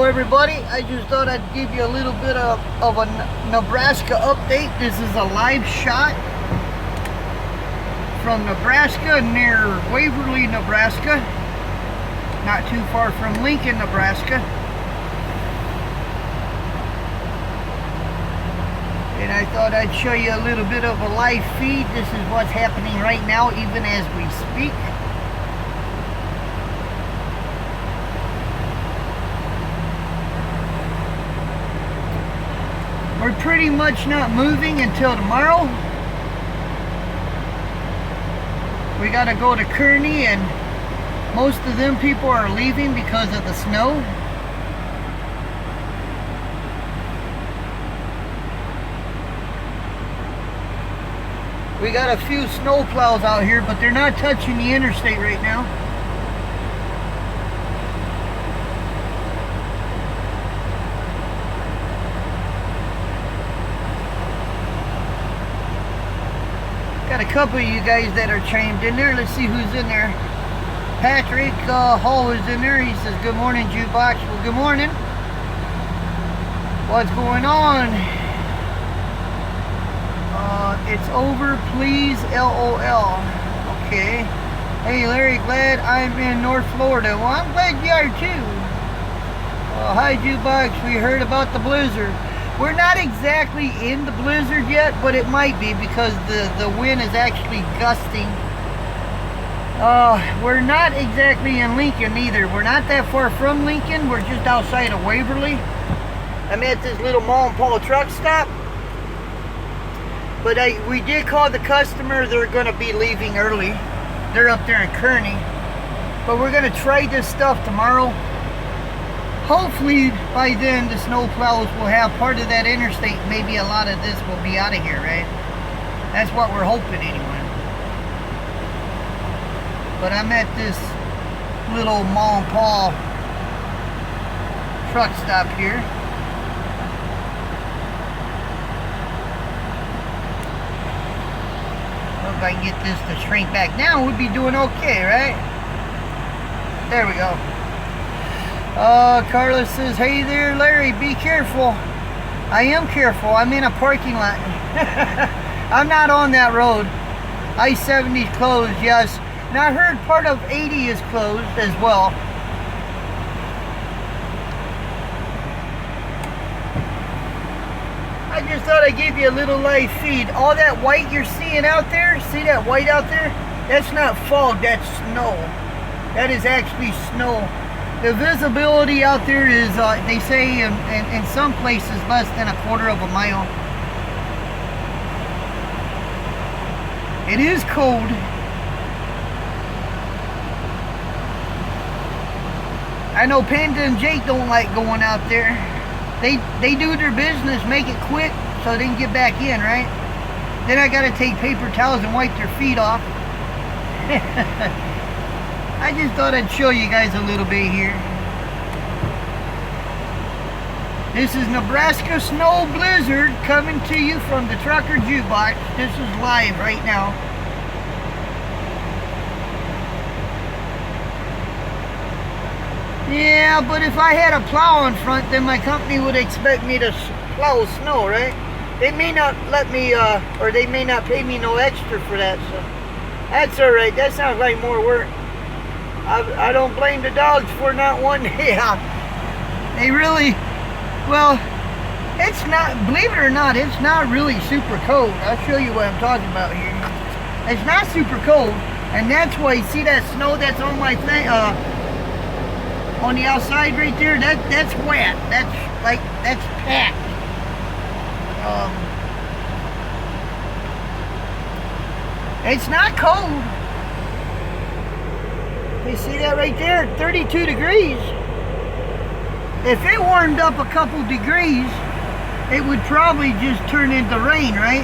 everybody, I just thought I'd give you a little bit of a Nebraska update. This is a live shot from Nebraska, near Waverly, Nebraska, not too far from Lincoln, Nebraska. And I thought I'd show you a little bit of a live feed. This is what's happening right now, even as we speak. We're pretty much not moving until tomorrow. We gotta go to Kearney, and most of them people are leaving because of the snow. We got a few snow plows out here, but they're not touching the interstate right now. Got a couple of you guys that are chimed in there. Let's see who's in there. Patrick Hall is in there. He says, good morning, Jukebox. Well, good morning. What's going on? It's over, please, LOL. Okay. Hey, Larry, glad I'm in North Florida. Well, I'm glad you are, too. Hi, Jukebox. We heard about the blizzard. We're not exactly in the blizzard yet, but it might be because the wind is actually gusting. We're not exactly in Lincoln either. We're not that far from Lincoln. We're just outside of Waverly. I'm at this little mom and Paul truck stop. But we did call the customer. They're going to be leaving early. They're up there in Kearney. But we're going to try this stuff tomorrow. Hopefully by then the snow plows will have part of that interstate. Maybe a lot of this will be out of here, right? That's what we're hoping anyway. But I'm at this little Ma and Pa truck stop here. Hope I can get this to shrink back down. We'd be doing okay, right? There we go. Carlos says, hey there, Larry, be careful. I am careful. I'm in a parking lot. I'm not on that road. I-70 is closed, yes. And I heard part of 80 is closed as well. I just thought I'd give you a little live feed. All that white you're seeing out there, see that white out there? That's not fog, that's snow. That is actually snow. The visibility out there is, they say in some places, less than a quarter of a mile. It is cold. I know Panda and Jake don't like going out there. They do their business, make it quick so they can get back in, right? Then I gotta take paper towels and wipe their feet off. I just thought I'd show you guys a little bit here. This is Nebraska Snow Blizzard coming to you from the Trucker Jukebox. This is live right now. Yeah, but if I had a plow in front, then my company would expect me to plow snow, right? They may not let me, or they may not pay me no extra for that, so that's alright. That sounds like more work. I don't blame the dogs for not wanting to. Yeah, they really, well, it's not, believe it or not, it's not really super cold. I'll show you what I'm talking about here. It's not super cold, and that's why, you see that snow that's on my thing, on the outside right there, that's wet. That's packed. It's not cold. You see that right there? 32 degrees. If it warmed up a couple degrees, it would probably just turn into rain, right?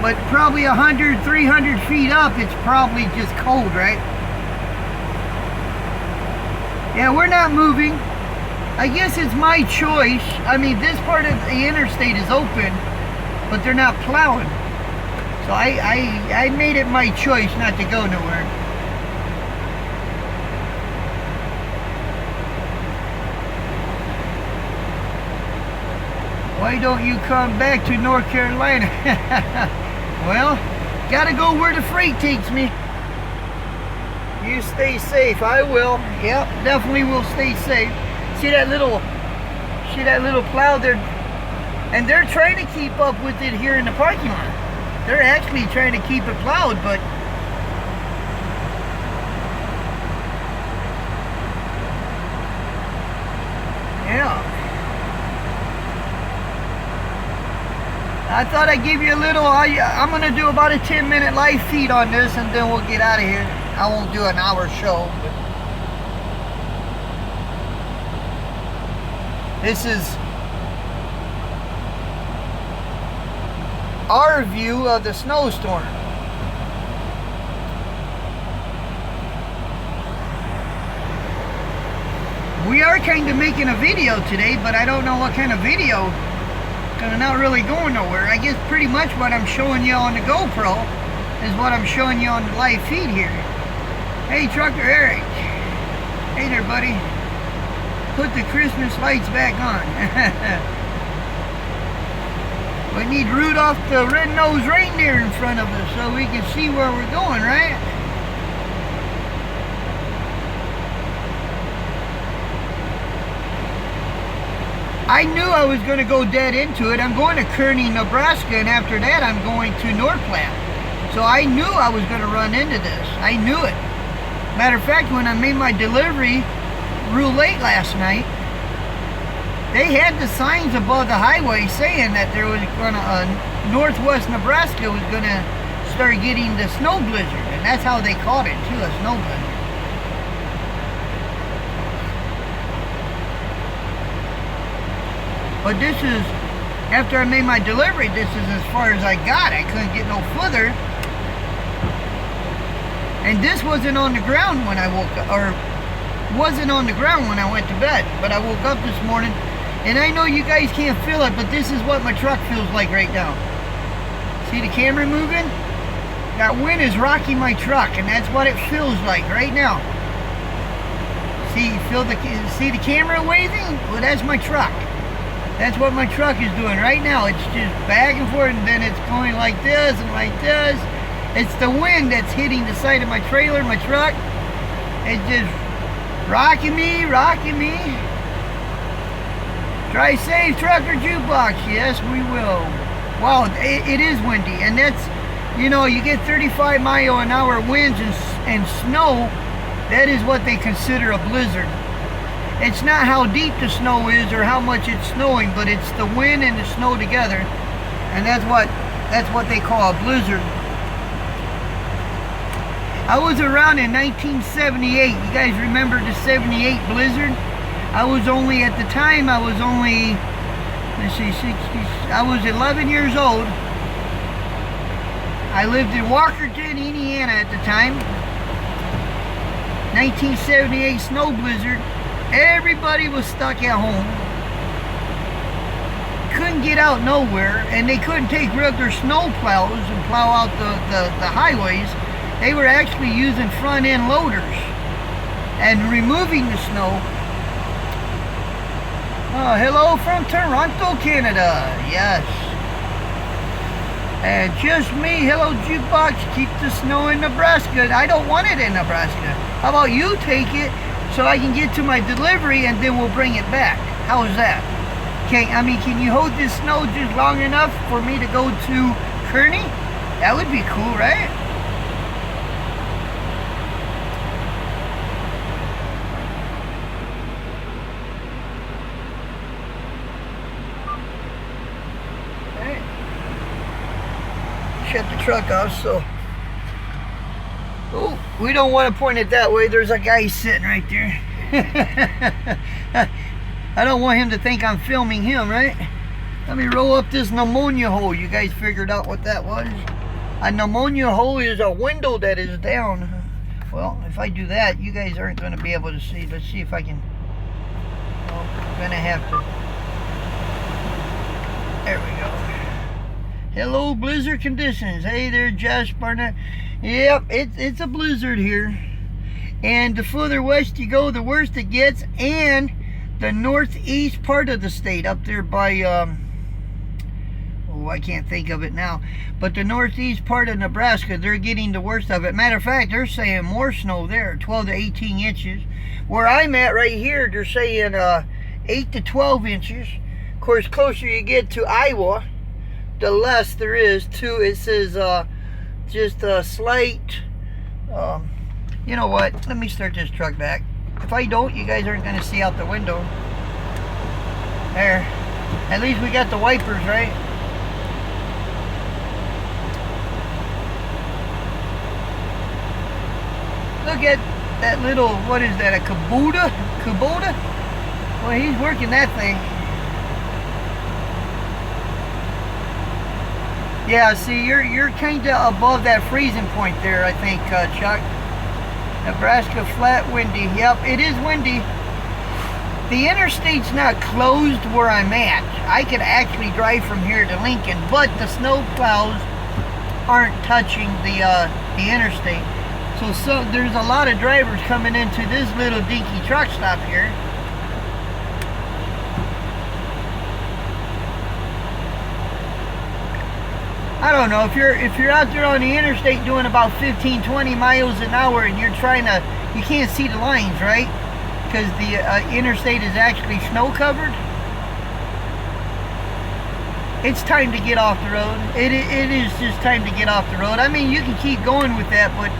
But probably 100, 300 feet up, it's probably just cold, right? Yeah, we're not moving. I guess it's my choice. I mean, this part of the interstate is open, but they're not plowing. So I made it my choice not to go nowhere. Why don't you come back to North Carolina? Well, gotta go where the freight takes me. You stay safe. I will. Yep, definitely will stay safe. See that little plow there? And they're trying to keep up with it here in the parking lot. They're actually trying to keep it plowed, but yeah. I thought I'd give you a little, I'm going to do about a 10-minute live feed on this, and then we'll get out of here. I won't do an hour show. But this is our view of the snowstorm. We are kind of making a video today, but I don't know what kind of video, because I'm not really going nowhere. I guess pretty much what I'm showing you on the GoPro is what I'm showing you on the live feed here. Hey, Trucker Eric. Hey there, buddy. Put the Christmas lights back on. We need Rudolph the Red-Nosed Reindeer in front of us so we can see where we're going, right? I knew I was going to go dead into it. I'm going to Kearney, Nebraska, and after that I'm going to North Platte. So I knew I was going to run into this. I knew it. Matter of fact, when I made my delivery real late last night, they had the signs above the highway saying that there was going to, northwest Nebraska was going to start getting the snow blizzard. And that's how they called it too, a snow blizzard. But this is, after I made my delivery, this is as far as I got. I couldn't get no further. And this wasn't on the ground when I woke up, or wasn't on the ground when I went to bed. But I woke up this morning, and I know you guys can't feel it, but this is what my truck feels like right now. See the camera moving? That wind is rocking my truck, and that's what it feels like right now. See the camera waving? Well, that's my truck. That's what my truck is doing right now. It's just back and forth, and then it's going like this and like this. It's the wind that's hitting the side of my trailer, my truck. It's just rocking me, rocking me. Drive safe, Trucker Jukebox. Yes, we will. Wow, it is windy, and that's, you know, you get 35-mile-an-hour winds and snow. That is what they consider a blizzard. It's not how deep the snow is or how much it's snowing, but it's the wind and the snow together, and that's what they call a blizzard. I was around in 1978. You guys remember the 78 blizzard? I was only, at the time, I was only, let's see, 60, I was 11 years old. I lived in Walkerton, Indiana at the time. 1978 snow blizzard. Everybody was stuck at home. Couldn't get out nowhere, and they couldn't take regular snow plows and plow out the highways. They were actually using front end loaders and removing the snow. Oh, hello from Toronto, Canada. Yes. And just me, hello Jukebox, keep the snow in Nebraska. I don't want it in Nebraska. How about you take it so I can get to my delivery, and then we'll bring it back? How is that? Can you hold this snow just long enough for me to go to Kearney? That would be cool, right? Shut the truck off, so oh, we don't want to point it that way. There's a guy sitting right there. I don't want him to think I'm filming him, right? Let me roll up this pneumonia hole. You guys figured out what that was? A pneumonia hole is a window that is down. Well, if I do that, you guys aren't going to be able to see. Let's see if I can. Oh, I'm going to have to. There we go. Hello, blizzard conditions. Hey there, Josh Barnett. Yep, it's a blizzard here. And the further west you go, the worse it gets. And the northeast part of the state, up there by Oh, I can't think of it now. But the northeast part of Nebraska, they're getting the worst of it. Matter of fact, they're saying more snow there, 12 to 18 inches. Where I'm at right here, they're saying 8 to 12 inches. Of course, closer you get to Iowa, the less there is too. It says just a slight, you know what? Let me start this truck back. If I don't, you guys aren't going to see out the window. There. At least we got the wipers, right? Look at that little, what is that, a Kubota? Kubota? Well, he's working that thing. Yeah, see, you're kind of above that freezing point there, I think, Chuck. Nebraska, flat, windy. Yep, it is windy. The interstate's not closed where I'm at. I could actually drive from here to Lincoln, but the snow plows aren't touching the interstate. So there's a lot of drivers coming into this little dinky truck stop here. I don't know, if you're out there on the interstate doing about 15-20 miles an hour and you're trying to, you can't see the lines, right? Because the interstate is actually snow covered. It's time to get off the road. It is just time to get off the road. I mean, you can keep going with that, but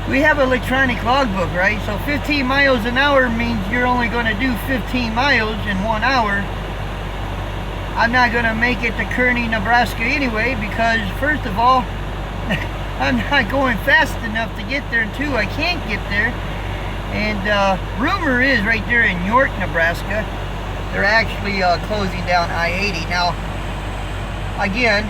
we have an electronic logbook, right? So 15 miles an hour means you're only going to do 15 miles in 1 hour. I'm not going to make it to Kearney, Nebraska anyway, because first of all, I'm not going fast enough to get there, and two, I can't get there. And rumor is right there in York, Nebraska, they're actually closing down I-80. Now, again,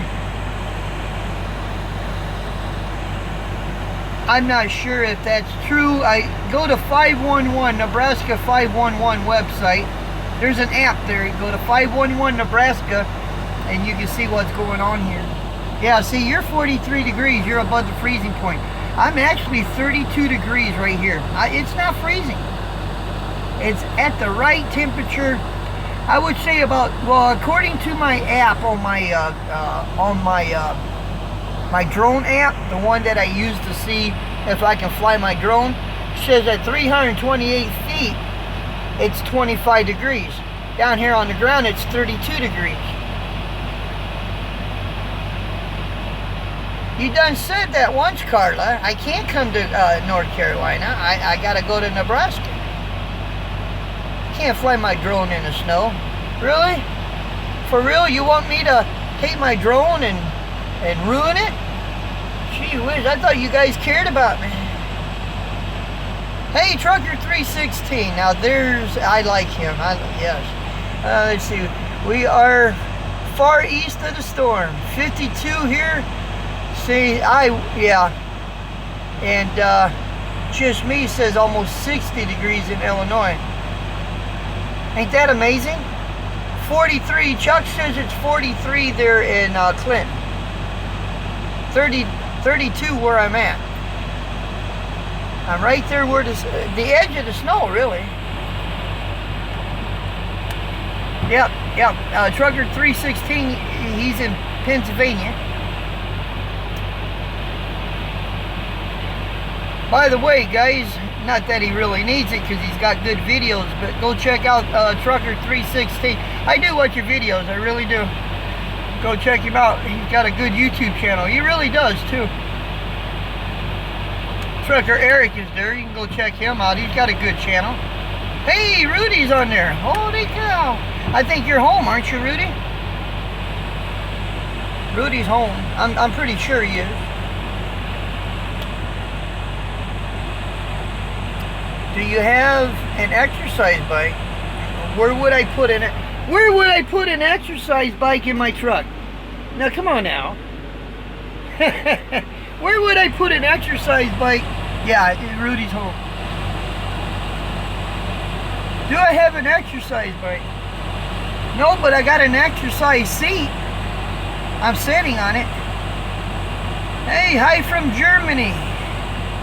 I'm not sure if that's true. I go to 511, Nebraska 511 website. There's an app there. You go to 511 Nebraska and you can see what's going on here. Yeah, see, you're 43 degrees. You're above the freezing point. I'm actually 32 degrees right here. It's not freezing. It's at the right temperature. I would say about, well, according to my app on my drone app, the one that I use to see if I can fly my drone, says at 328 feet, it's 25 degrees. Down here on the ground, it's 32 degrees. You done said that once, Carla. I can't come to North Carolina. I gotta go to Nebraska. Can't fly my drone in the snow. Really? For real? You want me to take my drone and ruin it? Gee whiz, I thought you guys cared about me. Hey, Trucker 316. Now I like him. Yes. Let's see. We are far east of the storm. 52 here. See, yeah. And Just Me says almost 60 degrees in Illinois. Ain't that amazing? 43. Chuck says it's 43 there in Clinton. 32 where I'm at. I'm right there where the edge of the snow, really. Yep. Trucker 316, he's in Pennsylvania. By the way, guys, not that he really needs it because he's got good videos, but go check out Trucker 316. I do watch your videos, I really do. Go check him out. He's got a good YouTube channel. He really does, too. Trucker Eric is there. You can go check him out. He's got a good channel. Hey, Rudy's on there. Holy cow. I think you're home, aren't you, Rudy? Rudy's home. I'm pretty sure he is. Do you have an exercise bike? Where would I put it? Where would I put an exercise bike in my truck? Now, come on now. Where would I put an exercise bike? Yeah, Rudy's home. Do I have an exercise bike? No, but I got an exercise seat. I'm sitting on it. Hey, hi from Germany.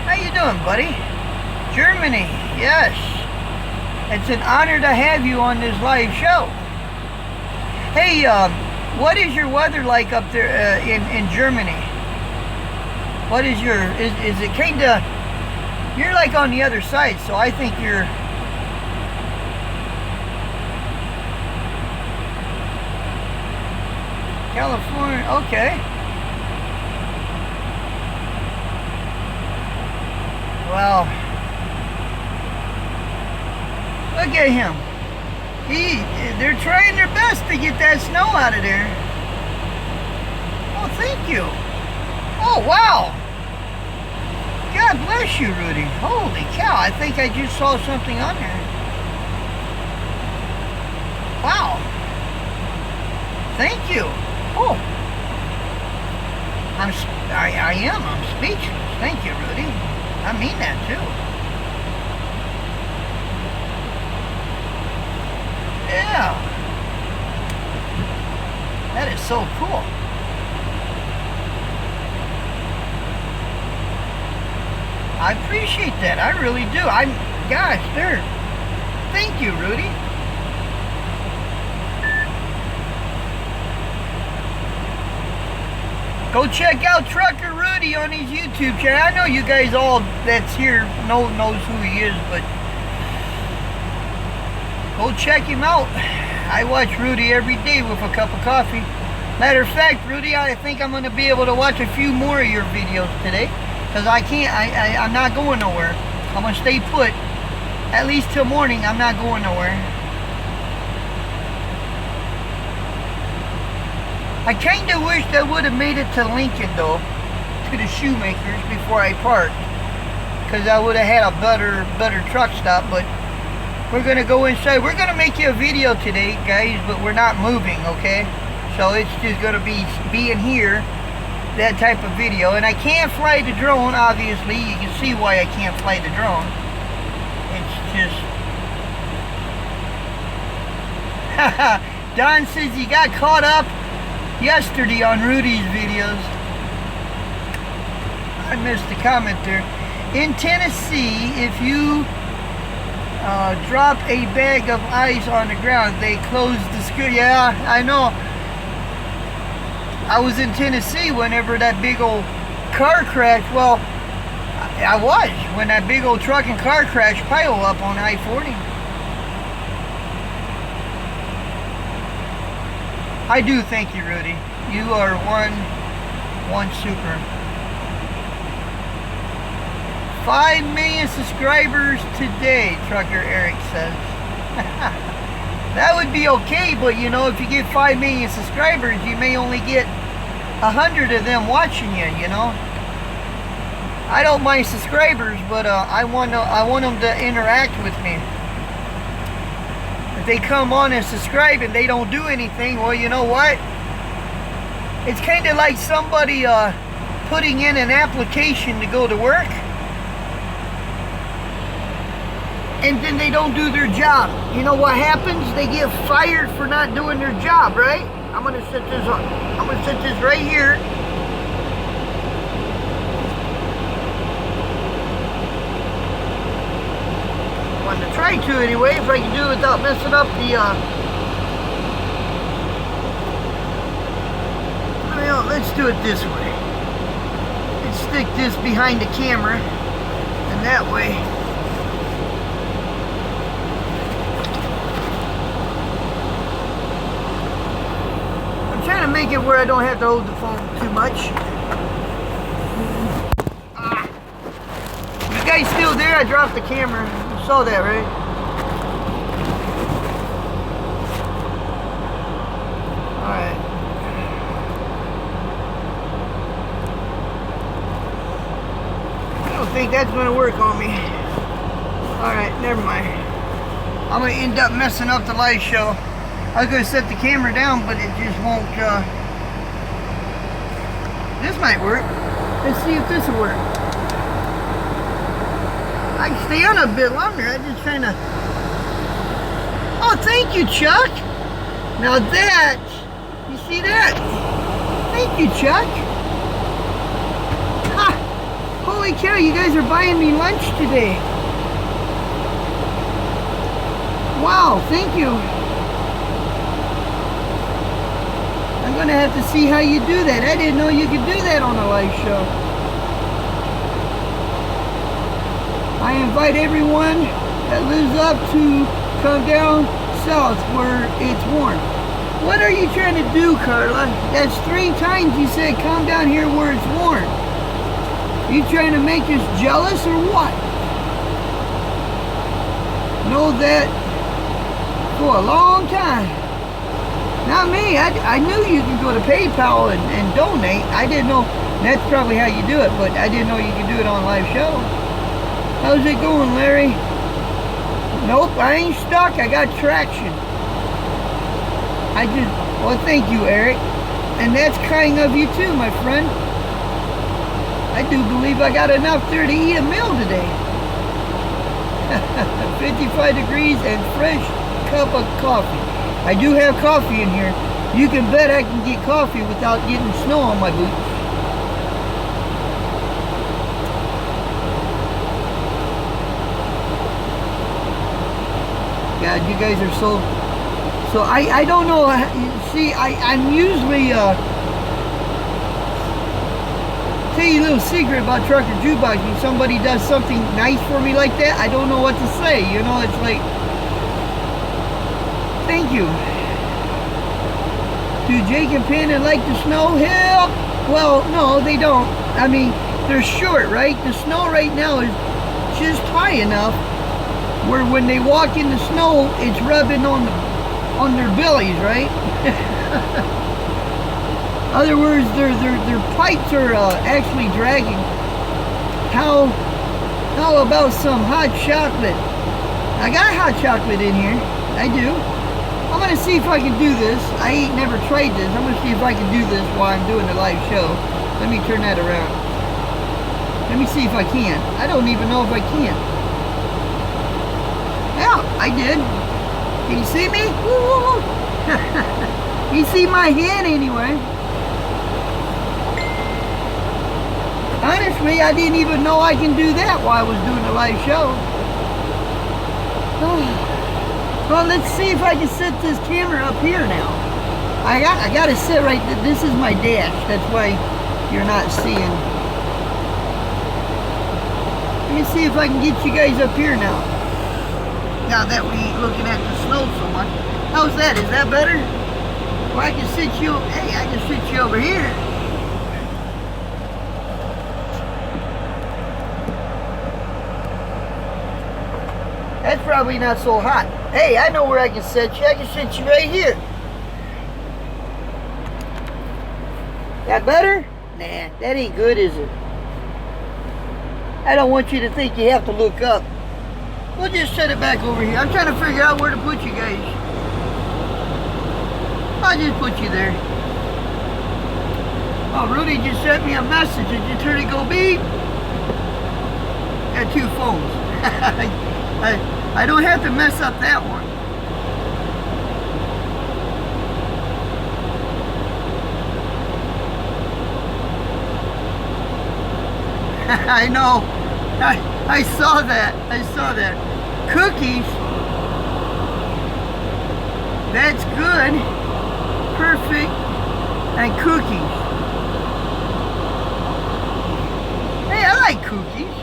How you doing, buddy? Germany, yes. It's an honor to have you on this live show. Hey, What is your weather like up there in Germany? What is your, is it kind of, you're like on the other side, so I think you're, California, okay. Well, look at him. They're trying their best to get that snow out of there. Oh, thank you. Oh, wow. God bless you, Rudy. Holy cow, I think I just saw something on there. Wow. Thank you. Oh. I am. I'm speechless. Thank you, Rudy. I mean that, too. Yeah. That is so cool. I appreciate that. I really do. Gosh, thank you, Rudy. Go check out Trucker Rudy on his YouTube channel. I know you guys all that's here knows who he is, but go check him out. I watch Rudy every day with a cup of coffee. Matter of fact, Rudy, I think I'm going to be able to watch a few more of your videos today. Because I'm not going nowhere. I'm going to stay put. At least till morning, I'm not going nowhere. I kind of wish I would have made it to Lincoln, though. To the Shoemakers before I parked. Because I would have had a better truck stop. But we're going to go inside. We're going to make you a video today, guys. But we're not moving, okay? So it's just going to be being here. That type of video. And I can't fly the drone, obviously. You can see why I can't fly the drone. It's just Don says he got caught up yesterday on Rudy's videos. I missed the comment there. In Tennessee, if you drop a bag of ice on the ground, they close the school. Yeah, I know. I was in Tennessee whenever that big old car crash. Well, I was when that big old truck and car crash pile up on I-40. I do thank you, Rudy. You are one super. 5 million subscribers today, Trucker Eric says. That would be okay, but you know, if you get 5 million subscribers, you may only get 100 of them watching you, you know. I don't mind subscribers, but I want them to interact with me. If they come on and subscribe and they don't do anything, well, you know what? It's kind of like somebody putting in an application to go to work, and then they don't do their job. You know what happens? They get fired for not doing their job, right? I'm gonna set this up. I'm gonna set this right here. I'm gonna try to anyway, if I can do it without messing up the well, let's do it this way. Let's stick this behind the camera, and that way to make it where I don't have to hold the phone too much. You guys still there? I dropped the camera. You saw that, right? Alright. I don't think that's going to work on me. Alright, never mind. I'm going to end up messing up the live show. I was going to set the camera down, but it just won't, this might work. Let's see if this will work. I can stay on a bit longer. I'm just trying to, oh, thank you, Chuck. Now that, you see that? Thank you, Chuck. Ha! Holy cow, you guys are buying me lunch today. Wow, thank you. gonna have to see how you do that. I didn't know you could do that on a live show. I invite everyone that lives up to come down south where it's warm. What are you trying to do, Carla? That's 3 times you said come down here where it's warm. You trying to make us jealous or what? Know that for a long time. Not me. I knew you could go to PayPal and donate. I didn't know. That's probably how you do it, but I didn't know you could do it on live show. How's it going, Larry? Nope, I ain't stuck. I got traction. Well, thank you, Eric. And that's kind of you too, my friend. I do believe I got enough there to eat a meal today. 55 degrees and fresh cup of coffee. I do have coffee in here. You can bet I can get coffee without getting snow on my boots. God, you guys are so I don't know. See, I'm usually tell you a little secret about Trucker Jukebox. When somebody does something nice for me like that, I don't know what to say. You know, it's like, thank you. Do Jake and Panda like the snow? Hell, well, no, they don't. I mean, they're short, right? The snow right now is just high enough where when they walk in the snow, it's rubbing on their bellies, right? Other words, their pipes are actually dragging. How about some hot chocolate? I got hot chocolate in here. I do. I'm gonna see if I can do this. I ain't never tried this. I'm gonna see if I can do this while I'm doing the live show. Let me turn that around. Let me see if I can. I don't even know if I can. Yeah, I did. Can you see me? You see my hand anyway. Honestly, I didn't even know I can do that while I was doing the live show. Well, let's see if I can set this camera up here now. I got to sit right there. This is my dash. That's why you're not seeing. Let me see if I can get you guys up here now. Now that we ain't looking at the snow so much. How's that? Is that better? Well, I can sit you. Hey, I can sit you over here. That's probably not so hot. Hey, I know where I can set you. I can set you right here. That better? Nah, that ain't good, is it? I don't want you to think you have to look up. We'll just set it back over here. I'm trying to figure out where to put you guys. I'll just put you there. Oh, Rudy just sent me a message. Did you turn it go beep? Got 2 phones. I don't have to mess up that one. I know. I saw that. I saw that. Cookies. That's good. Perfect. And cookies. Hey, I like cookies.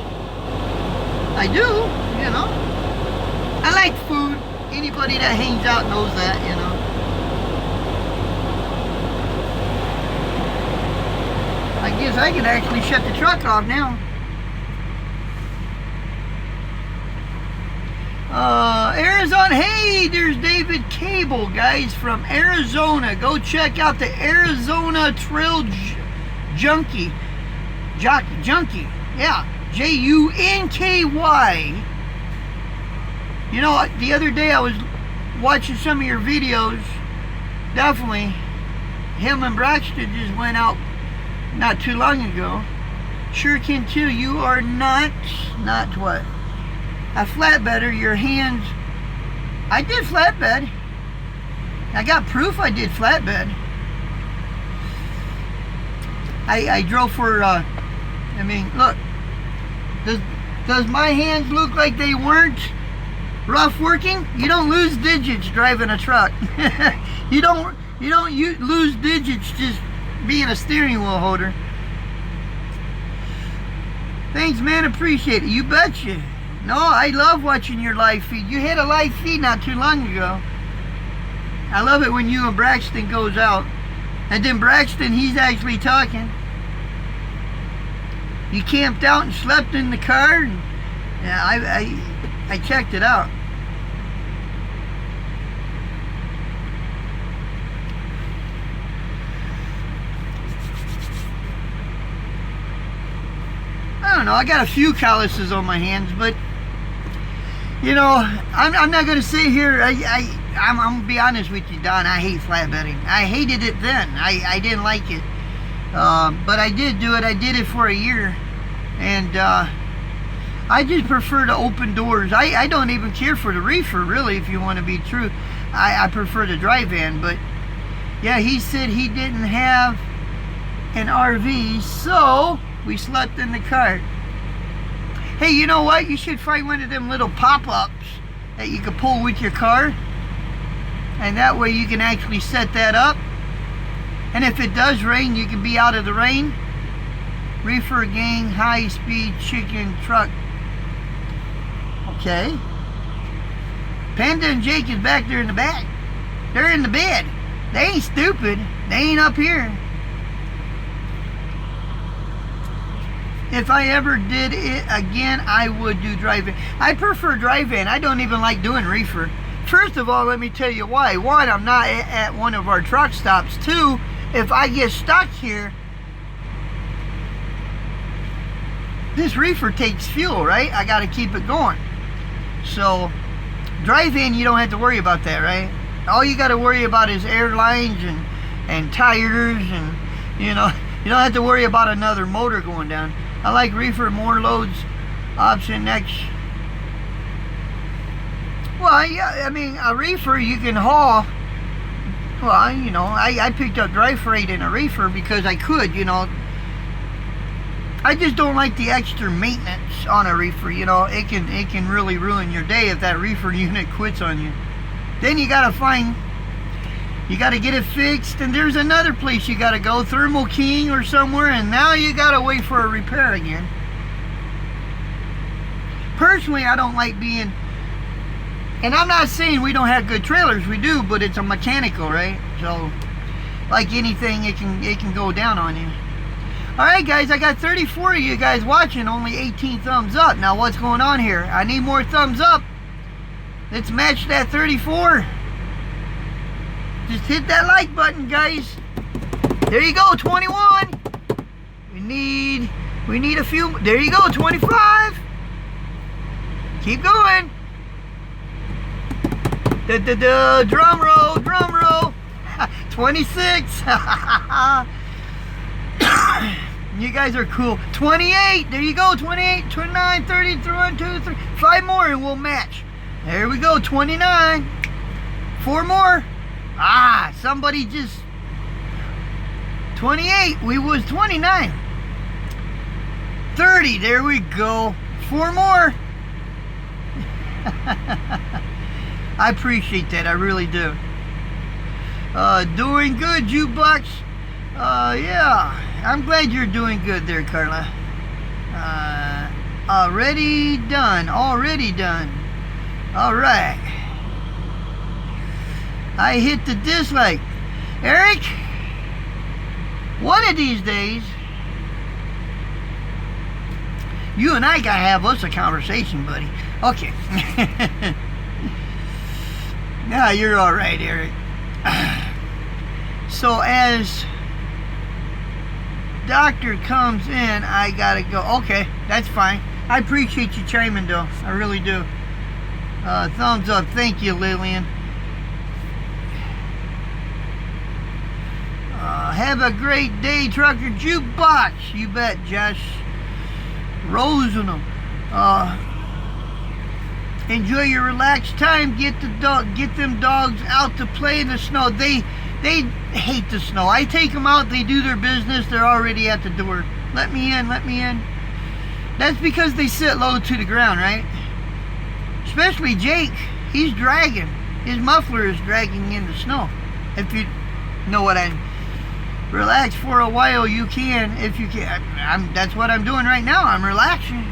I do, you know. I like food. Anybody that hangs out knows that, you know. I guess I can actually shut the truck off now. Arizona. Hey, there's David Cable, guys, from Arizona. Go check out the Arizona Trail Junkie. Yeah, Junky. You know, the other day I was watching some of your videos. Definitely, him and Braxton just went out not too long ago. Sure can too. You are not what? A flatbedder. Your hands. I did flatbed. I got proof I did flatbed. I drove for, I mean, look. Does my hands look like they weren't rough working? You don't lose digits driving a truck. You don't You don't lose digits just being a steering wheel holder. Thanks, man. Appreciate it. You betcha. No, I love watching your live feed. You had a live feed not too long ago. I love it when you and Braxton goes out. And then Braxton, he's actually talking. You camped out and slept in the car. And, yeah, I checked it out. I don't know. I got a few calluses on my hands, but you know, I'm not gonna sit here. I'm gonna be honest with you, Don. I hate flatbedding. I hated it then. I didn't like it, but I did do it. I did it for a year, and I just prefer to open doors. I don't even care for the reefer, really. If you want to be true, I prefer the dry van. But yeah, he said he didn't have an RV, so we slept in the car. Hey, you know what? You should find one of them little pop-ups that you can pull with your car. And that way you can actually set that up. And if it does rain, you can be out of the rain. Reefer gang, high-speed chicken truck. Okay. Panda and Jake is back there in the back. They're in the bed. They ain't stupid. They ain't up here. If I ever did it again, I would do dry van. I prefer dry van. I don't even like doing reefer. First of all, let me tell you why. One, I'm not at one of our truck stops. Two, if I get stuck here, this reefer takes fuel, right? I got to keep it going. So, dry van, you don't have to worry about that, right? All you got to worry about is airlines and tires, and you know, you don't have to worry about another motor going down. I like reefer, more loads, option next. Well, yeah, I mean, a reefer you can haul. Well, you know, I picked up dry freight in a reefer because I could, you know. I just don't like the extra maintenance on a reefer, you know. It can really ruin your day if that reefer unit quits on you. Then you gotta get it fixed, and there's another place you gotta go, Thermal King or somewhere, and now you gotta wait for a repair again. Personally, I don't like being, and I'm not saying we don't have good trailers, we do, but it's a mechanical, right? So, like anything, it can go down on you. Alright guys, I got 34 of you guys watching, only 18 thumbs up. Now what's going on here? I need more thumbs up. Let's match that 34. Just hit that like button, guys. There you go, 21. We need a few. There you go, 25. Keep going. Drum roll, drum roll. 26. You guys are cool. 28. There you go, 28, 29, 30, 1, 2, 3. 5 more and we'll match. There we go, 29. 4 more. Ah, somebody just 28. We was 29. 30. There we go. 4 more. I appreciate that. I really do. Doing good, Jukebox. Yeah. I'm glad you're doing good there, Carla. Already done. Already done. All right. I hit the dislike. Eric, one of these days, you and I gotta have us a conversation, buddy. Okay. Nah, you're all right, Eric. So as doctor comes in, I gotta go. Okay, that's fine. I appreciate you chiming, though. I really do. Thumbs up. Thank you, Lillian. Have a great day, Trucker Jukebox. You bet, Josh. Rosenham. Enjoy your relaxed time. Get them dogs out to play in the snow. They hate the snow. I take them out. They do their business. They're already at the door. Let me in. Let me in. That's because they sit low to the ground, right? Especially Jake. He's dragging. His muffler is dragging in the snow. know what I relax for a while. You can, if you can. That's what I'm doing right now. I'm relaxing.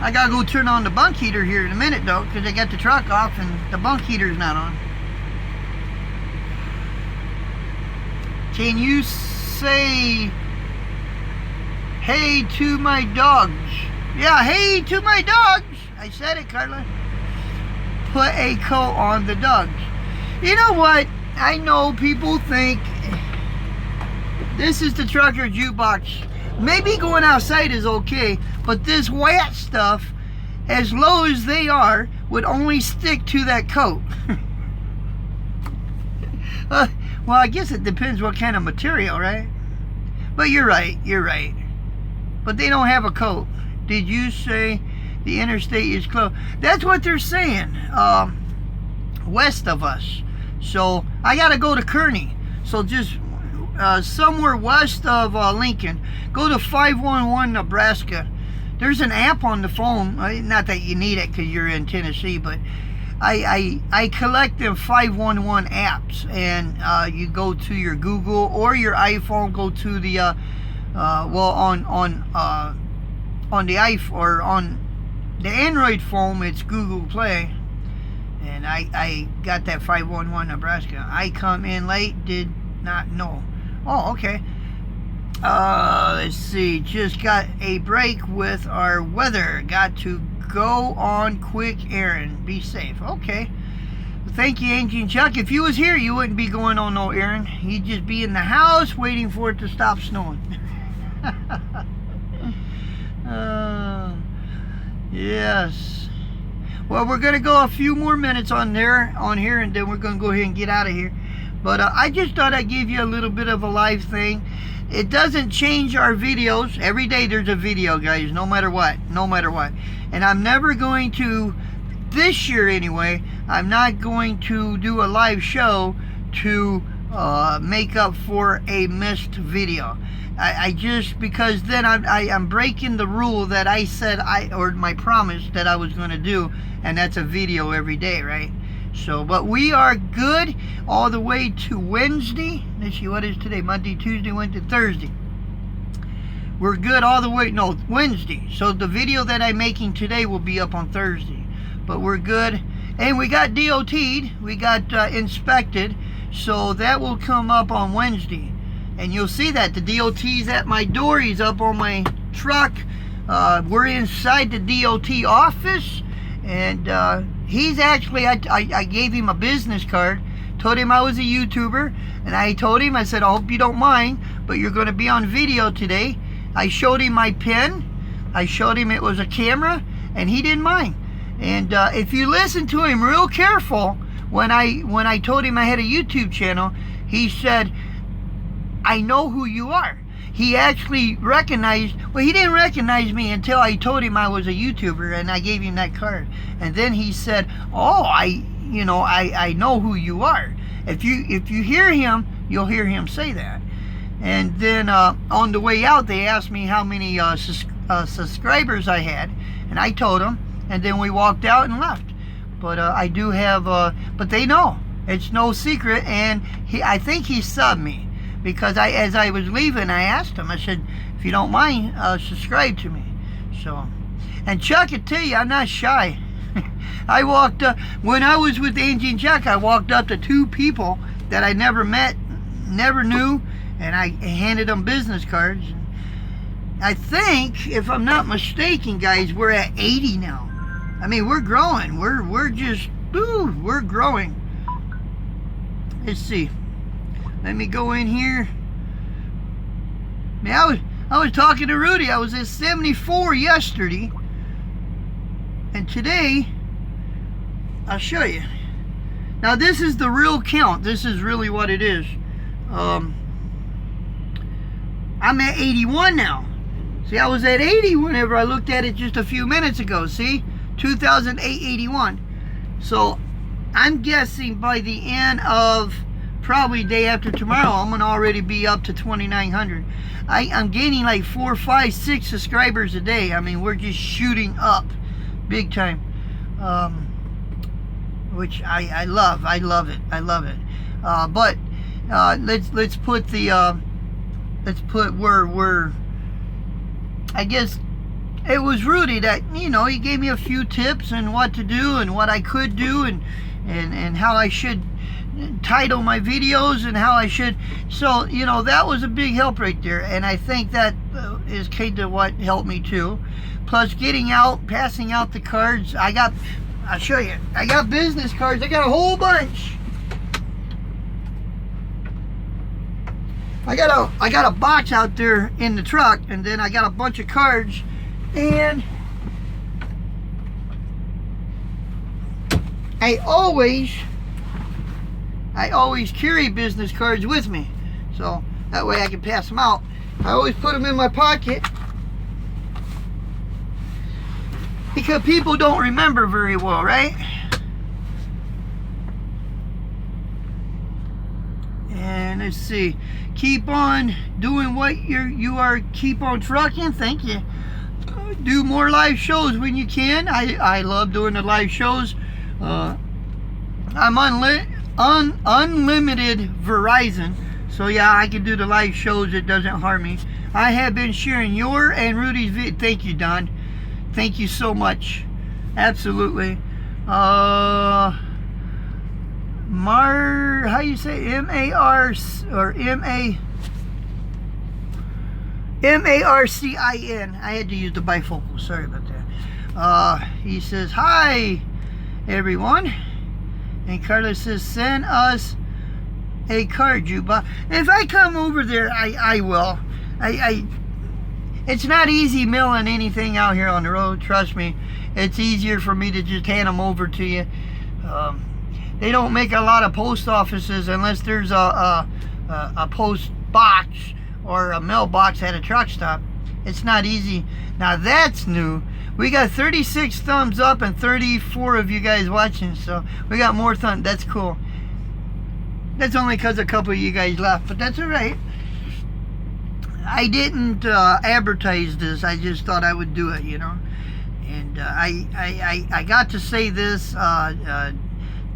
I gotta go turn on the bunk heater here in a minute though, because I got the truck off and the bunk heater's not on. Can you say hey to my dogs? Yeah, hey to my dogs. I said it, Carla. Put a coat on the dogs. You know what? I know people think this is the trucker jukebox. Maybe going outside is okay, but this wet stuff, as low as they are, would only stick to that coat. Well, I guess it depends what kind of material, right? But you're right, you're right. But they don't have a coat. Did you say the interstate is closed? That's what they're saying, west of us. So I gotta go to Kearney. So just somewhere west of Lincoln, go to 511 Nebraska. There's an app on the phone. Not that you need it because you're in Tennessee, but I collect them 511 apps, and you go to your Google or your iPhone. Go to the well, on the iPhone or on the Android phone, it's Google Play. And I got that 511 Nebraska. I come in late, did not know. Oh, okay. Let's see. Just got a break with our weather. Got to go on quick errand. Be safe. Okay. Thank you, Engine Chuck. If you was here, you wouldn't be going on no errand. You'd just be in the house waiting for it to stop snowing. Yes. Well, we're gonna go a few more minutes on here, and then we're gonna go ahead and get out of here. But I just thought I'd give you a little bit of a live thing. It doesn't change our videos. Every day there's a video, guys, no matter what. No matter what. And I'm never going to, this year anyway, I'm not going to do a live show to make up for a missed video. I just, because then I'm breaking the rule that I said or my promise that I was going to do, and that's a video every day, right? So, but we are good all the way to Wednesday. Let's see, what is today? Monday, Tuesday, Wednesday, Thursday. We're good all the way, no, Wednesday. So the video that I'm making today will be up on Thursday. But we're good. And we got DOT'd. We got inspected. So that will come up on Wednesday. And you'll see that. The DOT's at my door. He's up on my truck. We're inside the DOT office. And he's actually, I gave him a business card, told him I was a YouTuber, and I told him, I said, I hope you don't mind, but you're going to be on video today. I showed him my pen, I showed him it was a camera, and he didn't mind. And if you listen to him real careful, when I told him I had a YouTube channel, he said, I know who you are. He actually recognized, well, he didn't recognize me until I told him I was a YouTuber, and I gave him that card. And then he said, oh, I know who you are. If you hear him, you'll hear him say that. And then on the way out, they asked me how many subscribers I had, and I told them, and then we walked out and left. But I do have, but they know. It's no secret, and I think he subbed me. Because as I was leaving, I asked him, I said, if you don't mind, subscribe to me. So, and Chuck, I tell you, I'm not shy. I walked up, when I was with Angie and Chuck, I walked up to two people that I never met, never knew, and I handed them business cards. I think, if I'm not mistaken, guys, we're at 80 now. I mean, we're growing. We're just, ooh, we're growing. Let's see. Let me go in here. Man, I was talking to Rudy. I was at 74 yesterday. And today, I'll show you. Now, this is the real count. This is really what it is. I'm at 81 now. See, I was at 80 whenever I looked at it just a few minutes ago. See? 2008-81. So, I'm guessing by the end of probably day after tomorrow, I'm gonna already be up to 2,900. I'm gaining like 4, 5, 6 subscribers a day. I mean, we're just shooting up big time. which I love. I love it. But let's put the where I guess it was Rudy that, you know, he gave me a few tips and what to do and what I could do and how I should title my videos and how I should. So, you know, that was a big help right there, and I think that is kind of what helped me too. Plus getting out, passing out the cards. I'll show you. I got business cards. I got a whole bunch. I got a box out there in the truck, and then I got a bunch of cards, and I always carry business cards with me, so that way I can pass them out. I always put them in my pocket because people don't remember very well, right? And let's see, keep on doing what you are. Keep on trucking. Thank you. Do more live shows when you can. I love doing the live shows. I'm unlimited Verizon, so yeah, I can do the live shows. It doesn't harm me. I have been sharing your and Rudy's video. Thank you, Don. Thank you so much. Absolutely. How you say M-A-R or M-A-R-C-I-N. I had to use the bifocal. Sorry about that. He says, hi, everyone. And Carlos says, send us a card, Juba. If I come over there, I will. It's not easy mailing anything out here on the road. Trust me. It's easier for me to just hand them over to you. They don't make a lot of post offices unless there's a post box or a mailbox at a truck stop. It's not easy. Now that's new. We got 36 thumbs up and 34 of you guys watching, so we got more thumbs. That's cool. That's only because a couple of you guys left, but that's all right. I didn't advertise this. I just thought I would do it, you know. And I got to say this.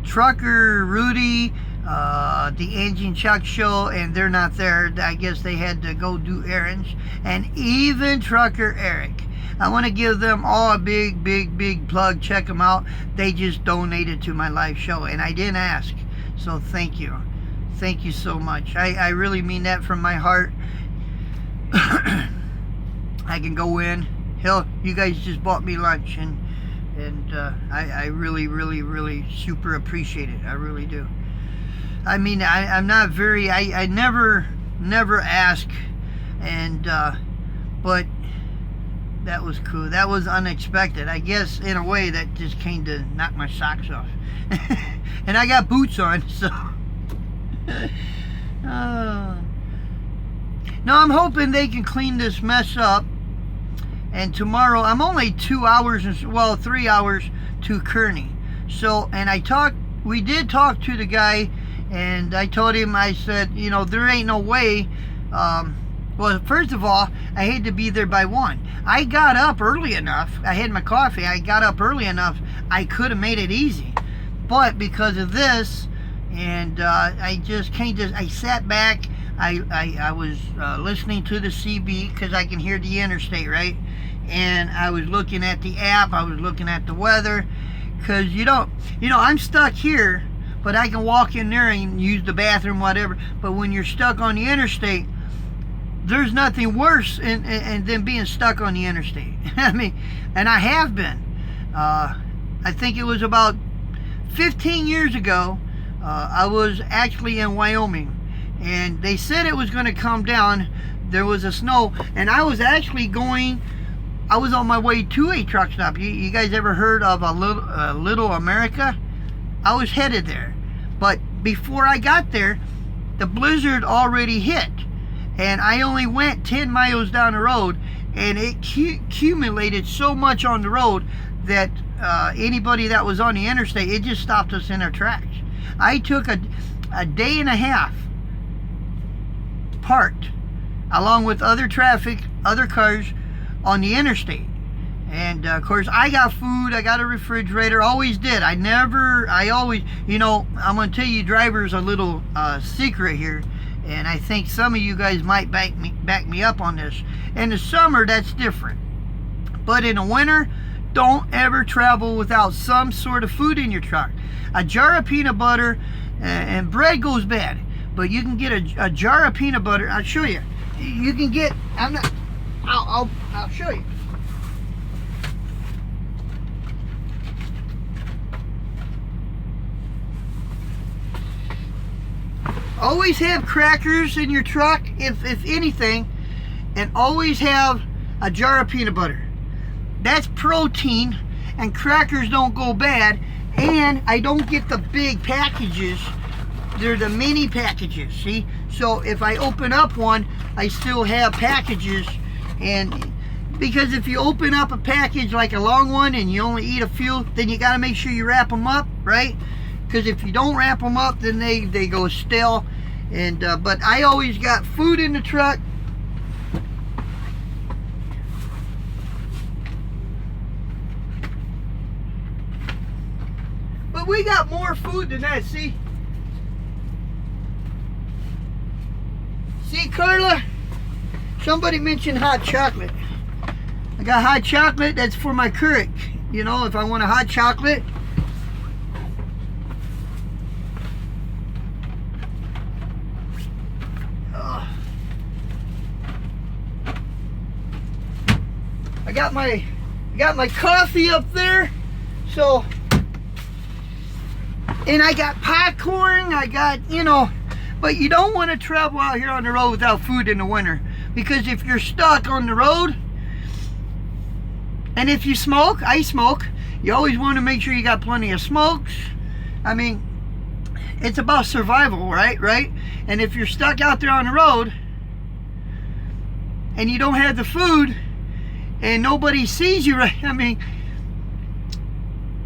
Trucker Rudy, the Engine Chuck show, and they're not there. I guess they had to go do errands. And even Trucker Eric. I want to give them all a big plug. Check them out. They just donated to my live show, and I didn't ask. So thank you. Thank you so much. I really mean that from my heart. I can go in. Hell, you guys just bought me lunch, and I really super appreciate it. I really do. I mean, I'm not very, I never ask, and but that was cool. That was unexpected. I guess in a way that just came to knock my socks off. And I got boots on, so no, I'm hoping they can clean this mess up. And tomorrow, I'm only 2 hours, 3 hours to Kearney. So, and we did talk to the guy, and I told him, I said, you know, there ain't no way. Well, first of all, I had to be there by 1. I got up early enough. I had my coffee. I got up early enough. I could have made it easy. But because of this, and I just I sat back. I was listening to the CB because I can hear the Interstate, right? And I was looking at the app. I was looking at the weather, because I'm stuck here, but I can walk in there and use the bathroom, whatever. But when you're stuck on the Interstate, there's nothing worse than being stuck on the Interstate. I mean, and I have been. I think it was about 15 years ago. I was actually in Wyoming, and they said it was going to come down. There was a snow, and I was actually I was on my way to a truck stop. You guys ever heard of a Little America? I was headed there, but before I got there, the blizzard already hit, and I only went 10 miles down the road, and it accumulated so much on the road that anybody that was on the interstate, it just stopped us in our tracks. I took a day and a half parked along with other traffic, other cars on the interstate. And of course, I got food. I got a refrigerator. Always did. I always, you know, I'm going to tell you drivers a little secret here. And I think some of you guys might back me up on this. In the summer, that's different. But in the winter, don't ever travel without some sort of food in your truck. A jar of peanut butter and bread goes bad. But you can get a jar of peanut butter. I'll show you. You can get, I'll show you. Always have crackers in your truck, if anything, and always have a jar of peanut butter. That's protein, and crackers don't go bad, and I don't get the big packages. They're the mini packages, see? So if I open up one, I still have packages, and because if you open up a package like a long one and you only eat a few, then you got to make sure you wrap them up, right? Because if you don't wrap them up, then they go stale. And but I always got food in the truck. But we got more food than that, see? See, Carla? Somebody mentioned hot chocolate. I got hot chocolate. That's for my Keurig. You know, if I want a hot chocolate. I got my coffee up there, so, and I got popcorn, I got, you know, but you don't want to travel out here on the road without food in the winter, because if you're stuck on the road, and if you smoke, I smoke, you always want to make sure you got plenty of smokes. I mean, it's about survival, right? And if you're stuck out there on the road, and you don't have the food, and nobody sees you, right? I mean,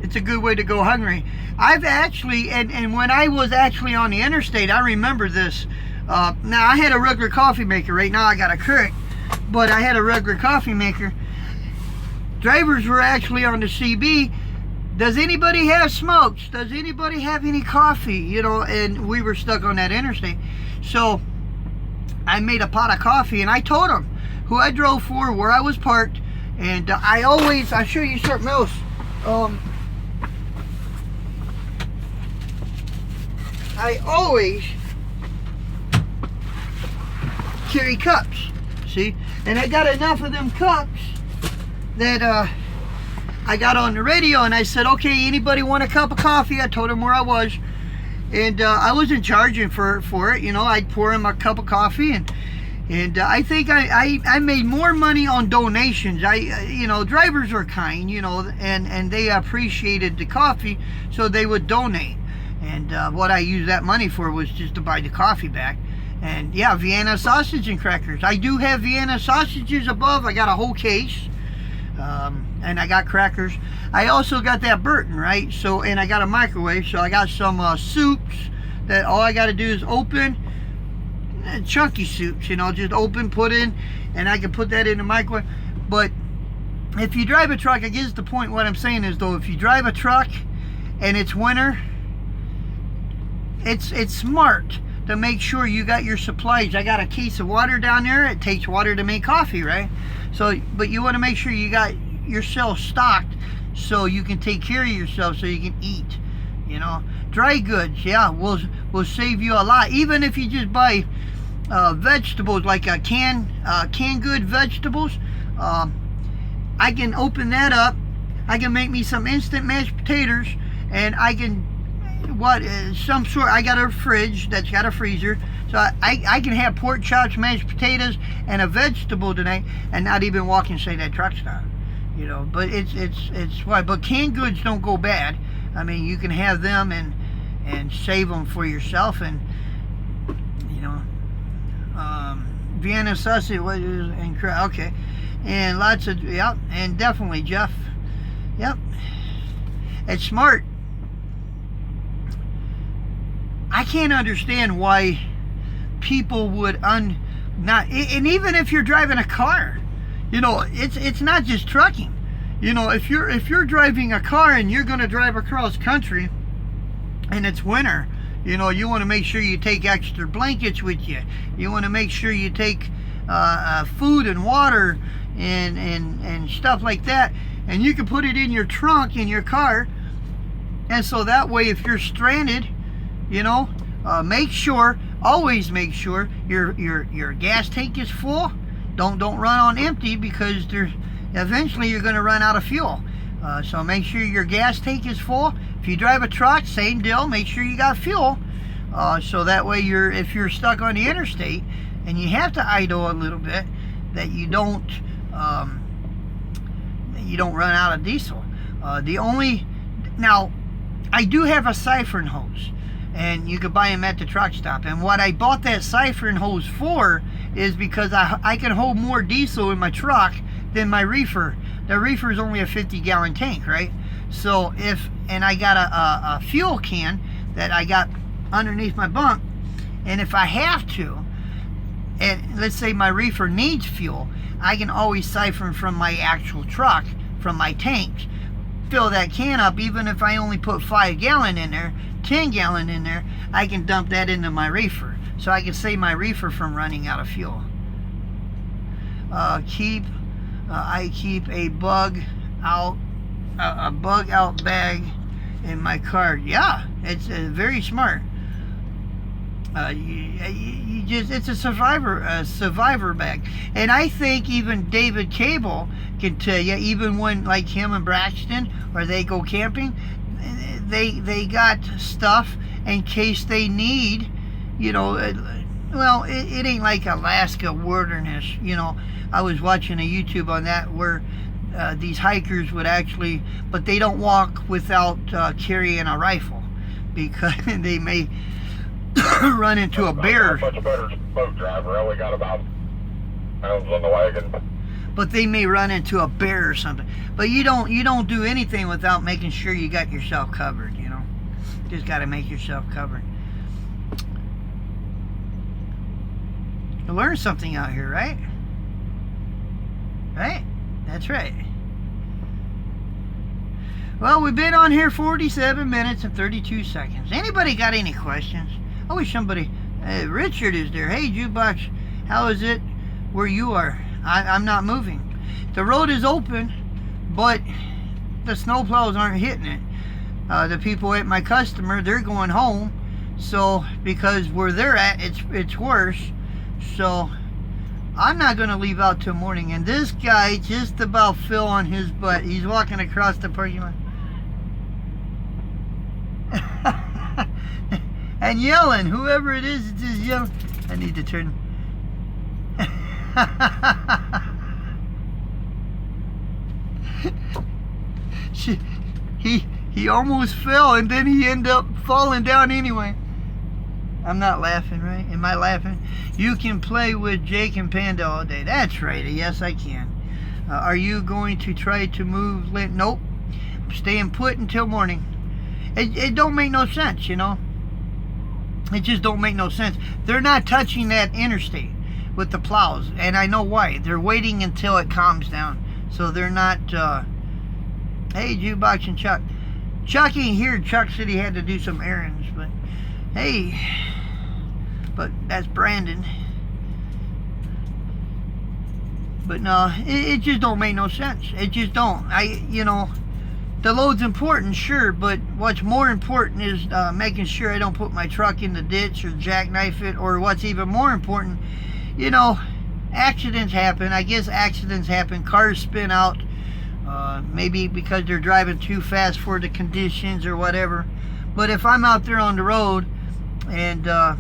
it's a good way to go hungry. I've actually, and when I was actually on the interstate, I remember this. Now, I had a regular coffee maker. Right now, I got a Keurig, but I had a regular coffee maker. Drivers were actually on the CB. Does anybody have smokes? Does anybody have any coffee? You know, and we were stuck on that interstate. So, I made a pot of coffee, and I told them who I drove for, where I was parked, and I'll show you something else. I always carry cups, see? And I got enough of them cups that I got on the radio, and I said, okay, anybody want a cup of coffee? I told them where I was, and I wasn't charging for it, you know. I'd pour them a cup of coffee, and I think I made more money on donations. You know, drivers are kind, you know, and they appreciated the coffee, so they would donate. And what I used that money for was just to buy the coffee back. And yeah, Vienna sausage and crackers. I do have Vienna sausages above. I got a whole case. And I got crackers. I also got that Burton, right? So, and I got a microwave. So I got some soups that all I got to do is open. Chunky soups, you know, just open, put in, and I can put that in the microwave. But if you drive a truck, I guess the point, what I'm saying is, though, if you drive a truck and it's winter, it's smart to make sure you got your supplies. I got a case of water down there. It takes water to make coffee, right? So, but you want to make sure you got yourself stocked so you can take care of yourself, so you can eat, you know. Dry goods, yeah, will save you a lot. Even if you just buy vegetables, like a canned good vegetables, I can open that up. I can make me some instant mashed potatoes, and I can some sort. I got a fridge that's got a freezer, so I can have pork chops, mashed potatoes, and a vegetable tonight, and not even walk and say that truck's not, you know. But it's why. But canned goods don't go bad. I mean, you can have them and save them for yourself, and you know, Vienna sausage, okay, and lots of, yep, and definitely, Jeff, yep, it's smart. I can't understand why people would not, and even if you're driving a car, you know, it's not just trucking. you know, if you're driving a car and you're going to drive across country and it's winter, you know, you want to make sure you take extra blankets with you. You want to make sure you take food and water and stuff like that, and you can put it in your trunk in your car. And so that way, if you're stranded, you know, always make sure your gas tank is full. Don't run on empty, because eventually you're going to run out of fuel. So make sure your gas tank is full. If you drive a truck, same deal. Make sure you got fuel. So that way, if you're stuck on the interstate and you have to idle a little bit, that you don't run out of diesel. Now, I do have a siphon hose, and you can buy them at the truck stop. And what I bought that siphon hose for is because I can hold more diesel in my truck than my reefer. The reefer is only a 50-gallon tank, right? So and I got a fuel can that I got underneath my bunk, and if I have to, and let's say my reefer needs fuel, I can always siphon from my actual truck, from my tanks, fill that can up. Even if I only put 5-gallon in there, 10-gallon in there, I can dump that into my reefer, so I can save my reefer from running out of fuel. I keep a bug out bag in my car. Yeah, it's very smart. It's a survivor bag. And I think even David Cable can tell you, even when, like him and Braxton, or they go camping, they got stuff in case they need, you know. Well, it ain't like Alaska wilderness, you know. I was watching a YouTube on that where these hikers would actually, but they don't walk without carrying a rifle, because they may run into a bear. Much better boat driver. I only got about pounds on the wagon. But they may run into a bear or something. But you don't do anything without making sure you got yourself covered. You know, just got to make yourself covered. You learn something out here, right? Right? That's right. Well, we've been on here 47 minutes and 32 seconds. Anybody got any questions? I wish somebody... Richard is there. Hey, Jukebox, how is it where you are? I'm not moving. The road is open, but the snowplows aren't hitting it. The people at my customer, they're going home. So, because where they're at, it's worse. So, I'm not going to leave out till morning. And this guy just about fell on his butt. He's walking across the parking lot. And yelling. Whoever it is, it's just yelling. I need to turn. He almost fell, and then he ended up falling down anyway. I'm not laughing, right? Am I laughing? You can play with Jake and Panda all day. That's right. Yes, I can. Are you going to try to move? Nope. I'm staying put until morning. It don't make no sense, you know. It just don't make no sense. They're not touching that interstate with the plows, and I know why. They're waiting until it calms down, so they're not. Hey, Jukebox and Chuck. Chuck ain't here. Chuck said he had to do some errands, but hey, but that's Brandon. But no, it just don't make no sense. It just don't. You know, the load's important, sure, but what's more important is making sure I don't put my truck in the ditch or jackknife it, or what's even more important, you know, accidents happen. I guess accidents happen. Cars spin out, maybe because they're driving too fast for the conditions or whatever. But if I'm out there on the road and a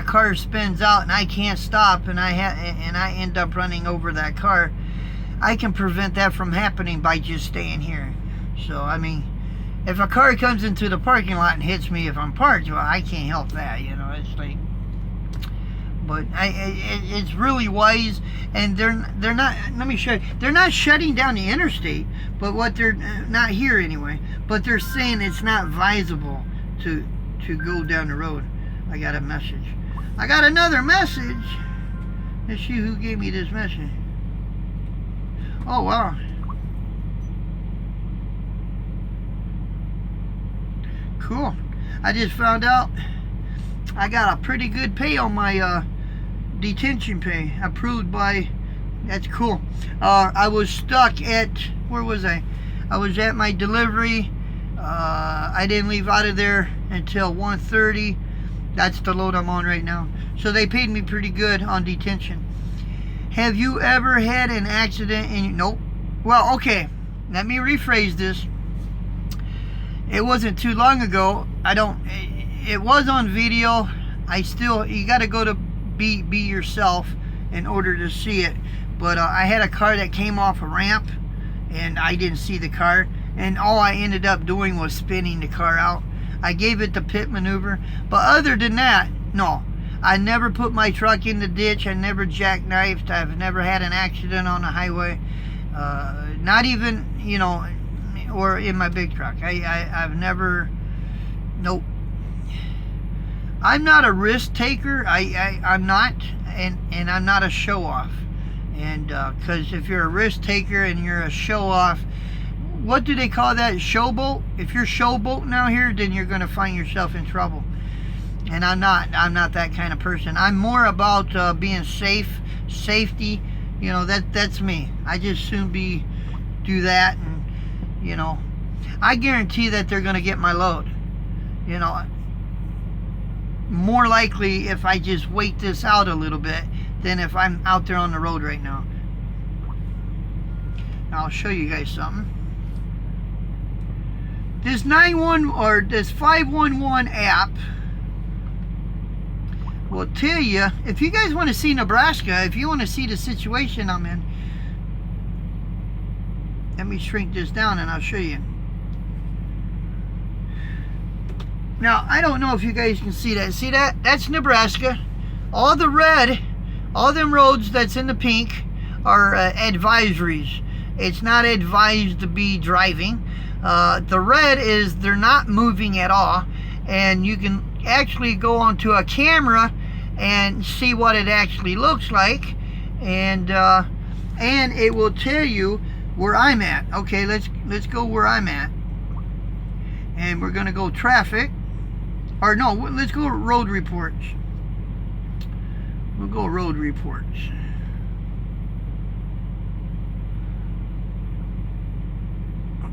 car spins out and I can't stop, and I end up running over that car, I can prevent that from happening by just staying here. So, I mean, if a car comes into the parking lot and hits me if I'm parked, well, I can't help that, you know. It's like, but it's really wise, and they're not. Let me show you. They're not shutting down the interstate, but what they're not here anyway. But they're saying it's not advisable to go down the road. I got a message. I got another message. Let's see who gave me this message. Oh, wow. cool. I just found out I got a pretty good pay on my detention pay. Approved by, that's cool. I was stuck at, where was I? I was at my delivery. I didn't leave out of there until 1:30. That's the load I'm on right now. So they paid me pretty good on detention. Have you ever had an accident in, nope. Well, okay, let me rephrase this. It wasn't too long ago. It was on video. You got to go to be yourself in order to see it. But I had a car that came off a ramp, and I didn't see the car. And all I ended up doing was spinning the car out. I gave it the pit maneuver. But other than that, no. I never put my truck in the ditch. I never jackknifed. I've never had an accident on the highway. Not even, you know, or in my big truck. I've never, nope. I'm not a risk taker. I'm not, and I'm not a show off. And because if you're a risk taker and you're a show off, what do they call that? Showboat? If you're showboating out here, then you're going to find yourself in trouble. And I'm not that kind of person. I'm more about being safety. You know, that's me. I just soon do that, and you know, I guarantee that they're going to get my load. You know, more likely if I just wait this out a little bit than if I'm out there on the road right now. I'll show you guys something. This 511 app will tell you, if you guys want to see Nebraska, if you want to see the situation I'm in, let me shrink this down and I'll show you. Now, I don't know if you guys can see that. See that? That's Nebraska. All the red, all them roads that's in the pink are advisories. It's not advised to be driving. The red is they're not moving at all, and you can actually go onto a camera and see what it actually looks like, and it will tell you where I'm at. Okay, let's go where I'm at, and we're gonna go traffic, or no, let's go road reports. We'll go road reports.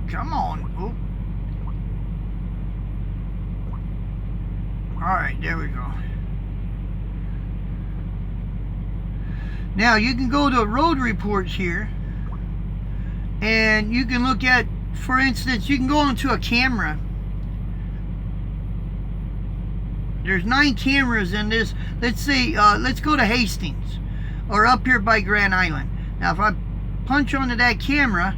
Come on. Oh. All right, there we go. Now you can go to road reports here, and you can look at, for instance, you can go onto a camera. There's 9 cameras in this. Let's say, let's go to Hastings, or up here by Grand Island. Now if I punch onto that camera,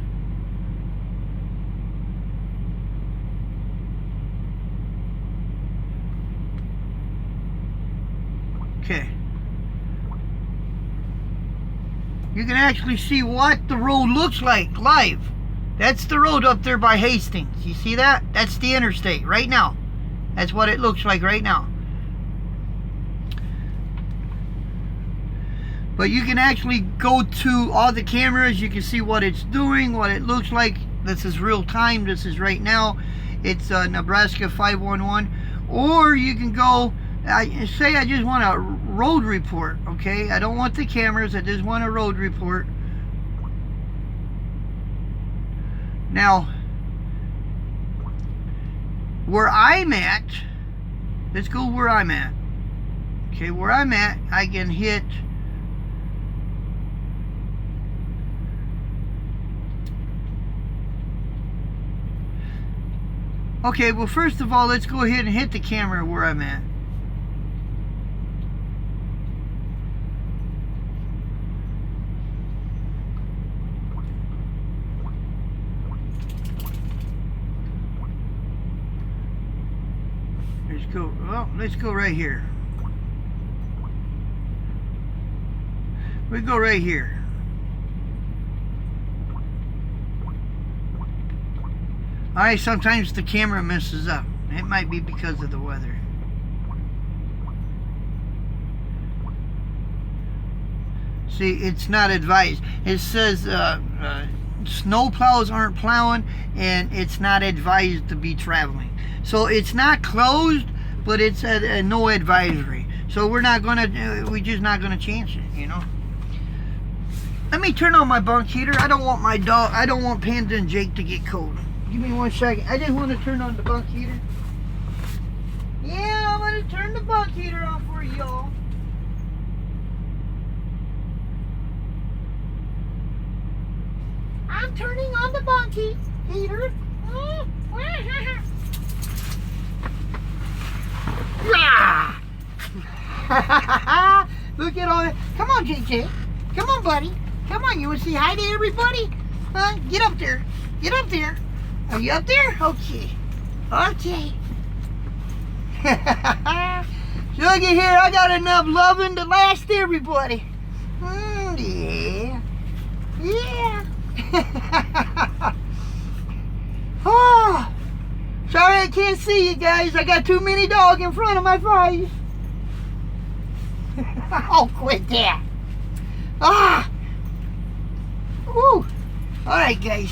okay, you can actually see what the road looks like live. That's the road up there by Hastings. You see that? That's the interstate right now. That's what it looks like right now. But you can actually go to all the cameras. You can see what it's doing, what it looks like. This is real time. This is right now. It's Nebraska 511. Or you can go, say I just want a road report, okay? I don't want the cameras. I just want a road report. Now, where I'm at, let's go where I'm at. Okay, where I'm at, I can hit okay, well, first of all, let's go ahead and hit the camera where I'm at. Let's go, well, let's go right here. We go right here. Alright, sometimes the camera messes up. It might be because of the weather. See, it's not advised. It says snow plows aren't plowing, and it's not advised to be traveling. So it's not closed, but it's a no advisory. So we're just not gonna chance it, you know. Let me turn on my bunk heater. I don't want Panda and Jake to get cold. Give me 1 second. I just want to turn on the bunk heater. Yeah, I'm gonna turn the bunk heater on for y'all. I'm turning on the bunk heater. Look at all that. Come on, JJ. Come on, buddy. Come on. You want to say hi to everybody? Get up there. Get up there. Are you up there? Okay. Okay. Look at here. I got enough loving to last everybody. Yeah. Yeah. Oh, sorry I can't see you guys. I got too many dogs in front of my face. Oh, quit that. Ah. Woo. All right, guys.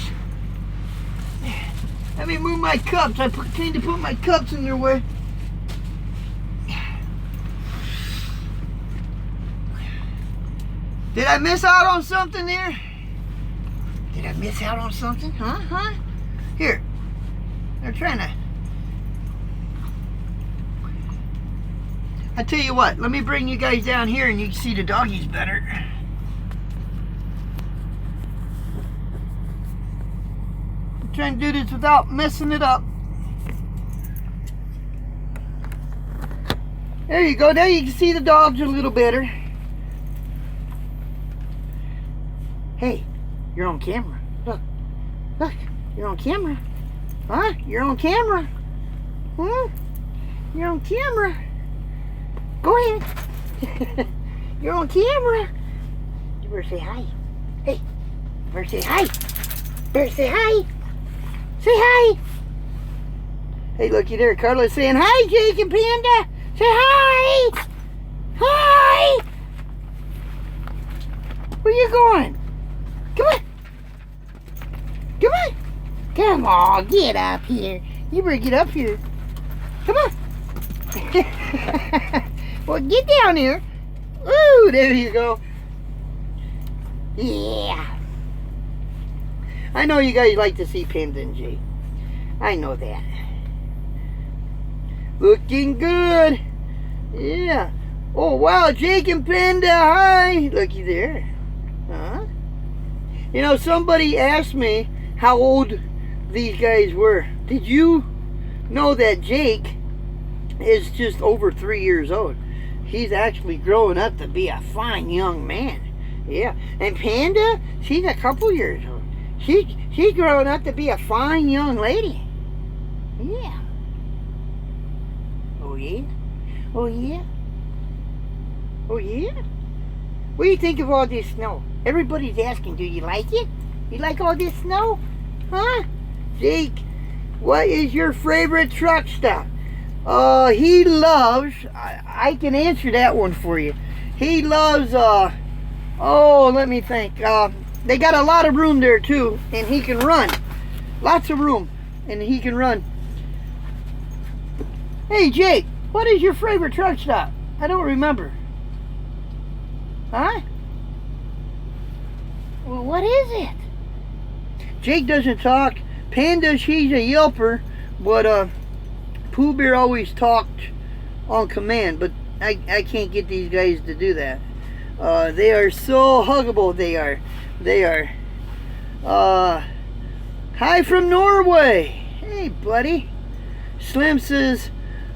Let me move my cups. I tend to put my cups in their way. Did I miss out on something there? Did I miss out on something? Huh? Here. They're trying to... I tell you what, let me bring you guys down here and you can see the doggies better. I'm trying to do this without messing it up. There you go. There you can see the dogs a little better. Hey, you're on camera. Look, you're on camera. Huh? You're on camera. You're on camera. Go ahead. You're on camera. You better say hi. Hey, you better say hi. Better say hi. Say hi. Hey, looky there. Carla's saying hi, Jake and Panda. Say hi. Hi. Where you going? Come on. Come on. Come on, get up here. You better get up here. Come on. Well, get down here. Ooh, there you go. Yeah. I know you guys like to see Panda and Jake. I know that. Looking good. Yeah. Oh, wow, Jake and Panda, hi. Looky there. Huh? You know, somebody asked me how old these guys were. Did you know that Jake is just over 3 years old? He's actually growing up to be a fine young man. Yeah. And Panda, she's a couple years old. She's growing up to be a fine young lady. Yeah. Oh yeah? Oh yeah? Oh yeah? What do you think of all this snow? Everybody's asking, do you like it? You like all this snow? Huh? Jake, what is your favorite truck stop? He loves, I can answer that one for you. He loves, let me think. They got a lot of room there too, and he can run. Lots of room, and he can run. Hey Jake, what is your favorite truck stop? I don't remember. Huh? Well, what is it? Jake doesn't talk. Panda, she's a yelper, but Pooh Bear always talked on command, but I can't get these guys to do that. They are so huggable, they are. They are. Hi from Norway. Hey, buddy. Slim says,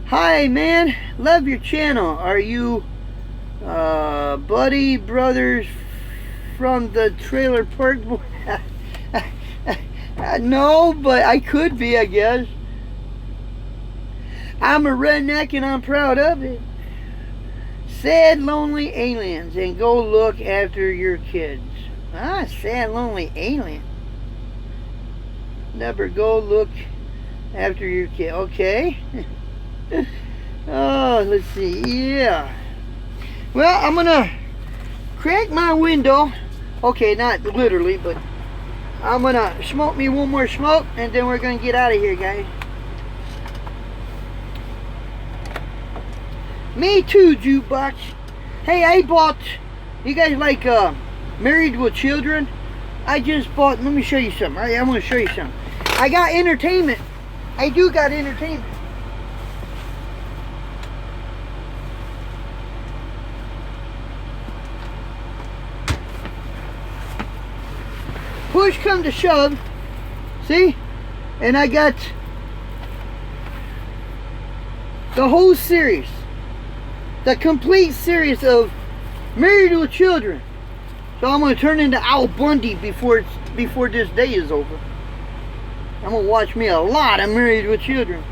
hi, man. Love your channel. Are you buddy brothers from the trailer park? No, but I could be, I guess. I'm a redneck and I'm proud of it. Sad, lonely aliens, and go look after your kids. Ah, sad, lonely alien. Never go look after your kid. Okay. Oh, let's see. Yeah. Well, I'm gonna crack my window. Okay, not literally, but I'm gonna smoke me one more smoke, and then we're gonna get out of here, guys. Me too, jukebox. Hey, I bought, you guys like Married with Children? I just bought, let me show you something. Right, I'm gonna show you something. I got entertainment. I do got entertainment. Push come to shove, see? And I got the whole series, the complete series of Married with Children. So I'm gonna turn into Al Bundy before this day is over. I'm gonna watch me a lot of Married with Children.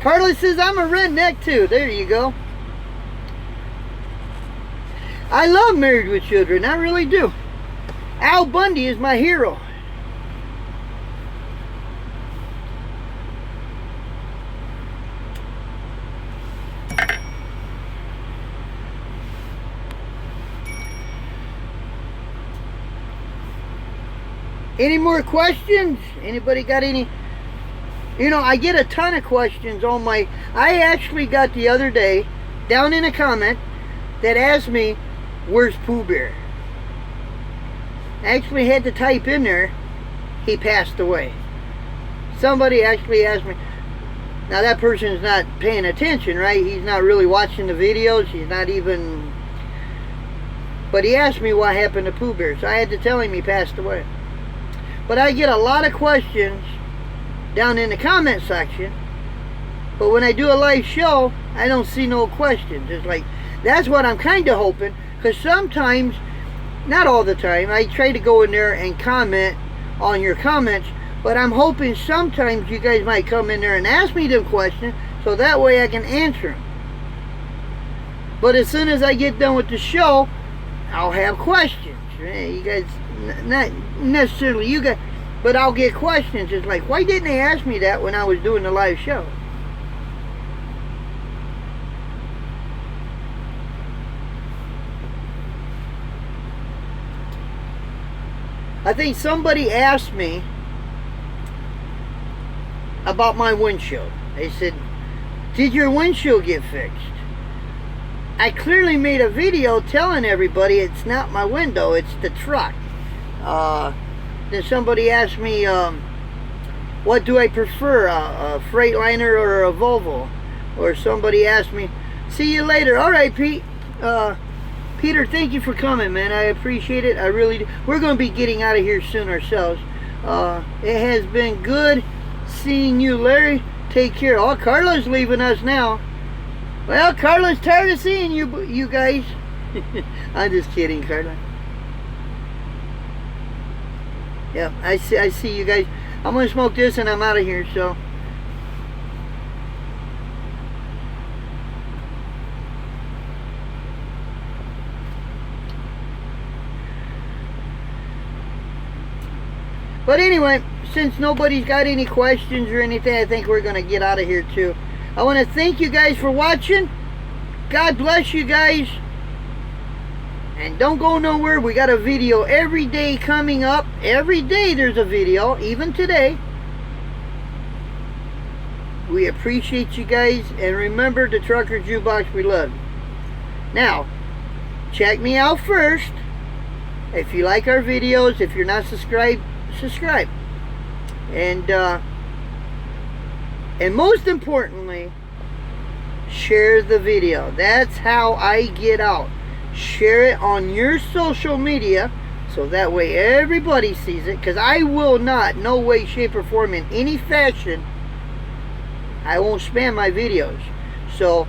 Carla says I'm a redneck too. There you go. I love Married with Children, I really do. Al Bundy is my hero. Any more questions? Anybody got any? You know, I get a ton of questions on my... I actually got the other day, down in a comment, that asked me, where's Pooh Bear? I actually had to type in there, he passed away. Somebody actually asked me, now that person's not paying attention, right? He's not really watching the videos, he's not even... But he asked me what happened to Pooh Bear, so I had to tell him he passed away. But I get a lot of questions down in the comment section, but when I do a live show, I don't see no questions. It's like, that's what I'm kind of hoping, because sometimes, not all the time, I try to go in there and comment on your comments, but I'm hoping sometimes you guys might come in there and ask me them questions, so that way I can answer them. But as soon as I get done with the show, I'll have questions. You guys, not necessarily you guys, but I'll get questions. It's like, why didn't they ask me that when I was doing the live show? I think somebody asked me about my windshield. They said, did your windshield get fixed? I clearly made a video telling everybody it's not my window, it's the truck. Then somebody asked me, what do I prefer, a Freightliner or a Volvo? Or somebody asked me, see you later. All right, Pete. Peter, thank you for coming, man. I appreciate it. I really do. We're going to be getting out of here soon ourselves. It has been good seeing you, Larry. Take care. Oh, Carla's leaving us now. Well, Carla's tired of seeing you guys. I'm just kidding, Carla. Yeah, I see you guys. I'm going to smoke this and I'm out of here, so. But anyway, since nobody's got any questions or anything, I think we're going to get out of here too. I want to thank you guys for watching. God bless you guys. And don't go nowhere. We got a video every day coming up. Every day there's a video, even today. We appreciate you guys. And remember, the Trucker Jukebox, we love you. Now, check me out first. If you like our videos, if you're not subscribed, subscribe. And most importantly, share the video. That's how I get out. Share it on your social media, so that way everybody sees it, because I will not, no way, shape, or form, in any fashion, I won't spam my videos. So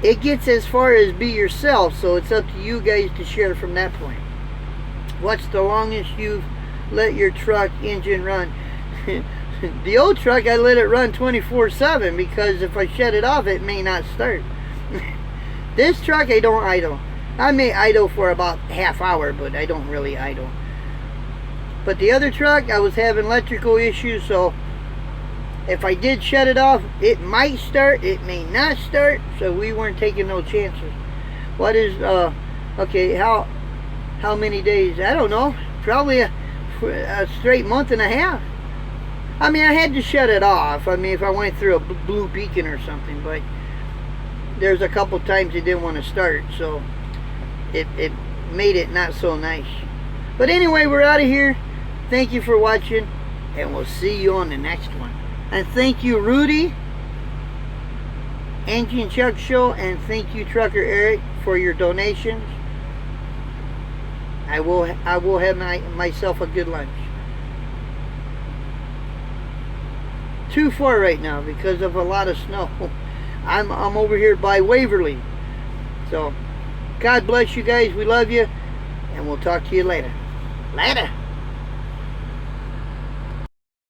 it gets as far as be yourself, so it's up to you guys to share from that point. What's the longest you've let your truck engine run? The old truck, I let it run 24/7, because if I shut it off, it may not start. This truck, I don't idle. I may idle for about half hour, but I don't really idle. But the other truck, I was having electrical issues, so if I did shut it off, it might start, it may not start, so we weren't taking no chances. What is, okay, how how many days? I don't know. Probably a straight month and a half. I mean, I had to shut it off. I mean, if I went through a blue beacon or something, but there's a couple times it didn't want to start, so it made it not so nice. But anyway, we're out of here. Thank you for watching, and we'll see you on the next one. And thank you, Rudy, Angie and Chuck Show, and thank you, Trucker Eric, for your donations. I will have myself a good lunch. Too far right now because of a lot of snow. I'm over here by Waverly. So God bless you guys. We love you, and we'll talk to you later. Later.